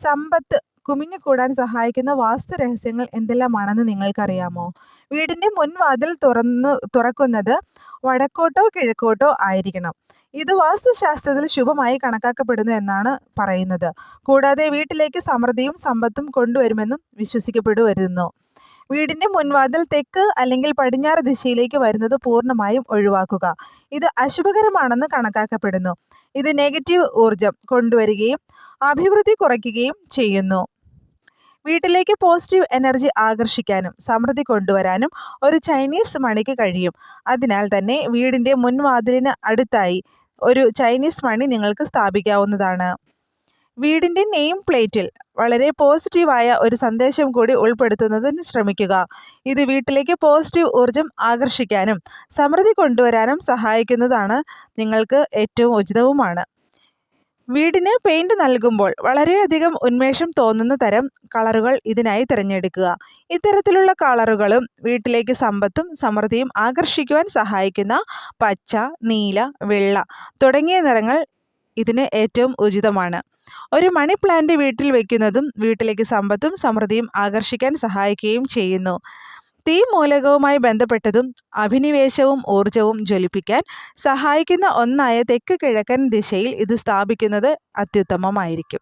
സമ്പത്ത് കുമിഞ്ഞുകൂടാൻ സഹായിക്കുന്ന വാസ്തു രഹസ്യങ്ങൾ എന്തെല്ലാമാണെന്ന് നിങ്ങൾക്കറിയാമോ? വീടിന്റെ മുൻവാതിൽ തുറക്കുന്നത് വടക്കോട്ടോ കിഴക്കോട്ടോ ആയിരിക്കണം. ഇത് വാസ്തുശാസ്ത്രത്തിൽ ശുഭമായി കണക്കാക്കപ്പെടുന്നു എന്നാണ് പറയുന്നത്. കൂടാതെ വീട്ടിലേക്ക് സമൃദ്ധിയും സമ്പത്തും കൊണ്ടുവരുമെന്നും വിശ്വസിക്കപ്പെടുവരുന്നു. വീടിന്റെ മുൻവാതിൽ തെക്ക് അല്ലെങ്കിൽ പടിഞ്ഞാറ് ദിശയിലേക്ക് വരുന്നത് പൂർണ്ണമായും ഒഴിവാക്കുക. ഇത് അശുഭകരമാണെന്ന് കണക്കാക്കപ്പെടുന്നു. ഇത് നെഗറ്റീവ് ഊർജം കൊണ്ടുവരികയും അഭിവൃദ്ധി കുറയ്ക്കുകയും ചെയ്യുന്നു. വീട്ടിലേക്ക് പോസിറ്റീവ് എനർജി ആകർഷിക്കാനും സമൃദ്ധി കൊണ്ടുവരാനും ഒരു ചൈനീസ് മണിക്ക് കഴിയും. അതിനാൽ തന്നെ വീടിന്റെ മുൻവാതിലിന് അടുത്തായി ഒരു ചൈനീസ് മണി നിങ്ങൾക്ക് സ്ഥാപിക്കാവുന്നതാണ്. വീടിന്റെ നെയിം പ്ലേറ്റിൽ വളരെ പോസിറ്റീവായ ഒരു സന്ദേശം കൂടി ഉൾപ്പെടുത്തുന്നതിന് ശ്രമിക്കുക. ഇത് വീട്ടിലേക്ക് പോസിറ്റീവ് ഊർജം ആകർഷിക്കാനും സമൃദ്ധി കൊണ്ടുവരാനും സഹായിക്കുന്നതാണ്. നിങ്ങൾക്ക് ഏറ്റവും ഉചിതവുമാണ്. വീടിന് പെയിന്റ് നൽകുമ്പോൾ വളരെയധികം ഉന്മേഷം തോന്നുന്ന തരം കളറുകൾ ഇതിനായി തിരഞ്ഞെടുക്കുക. ഇത്തരത്തിലുള്ള കളറുകളും വീട്ടിലേക്ക് സമ്പത്തും സമൃദ്ധിയും ആകർഷിക്കുവാൻ സഹായിക്കുന്ന പച്ച, നീല, വെള്ള തുടങ്ങിയ നിറങ്ങൾ ഇതിന് ഏറ്റവും ഉചിതമാണ്. ഒരു മണി പ്ലാന്റ് വീട്ടിൽ വയ്ക്കുന്നതും വീട്ടിലേക്ക് സമ്പത്തും സമൃദ്ധിയും ആകർഷിക്കാൻ സഹായിക്കുകയും ചെയ്യുന്നു. തീ മൂലകവുമായി ബന്ധപ്പെട്ടതും അഭിനിവേശവും ഊർജവും ജ്വലിപ്പിക്കാൻ സഹായിക്കുന്ന ഒന്നായ തെക്ക് കിഴക്കൻ ദിശയിൽ ഇത് സ്ഥാപിക്കുന്നത് അത്യുത്തമമായിരിക്കും.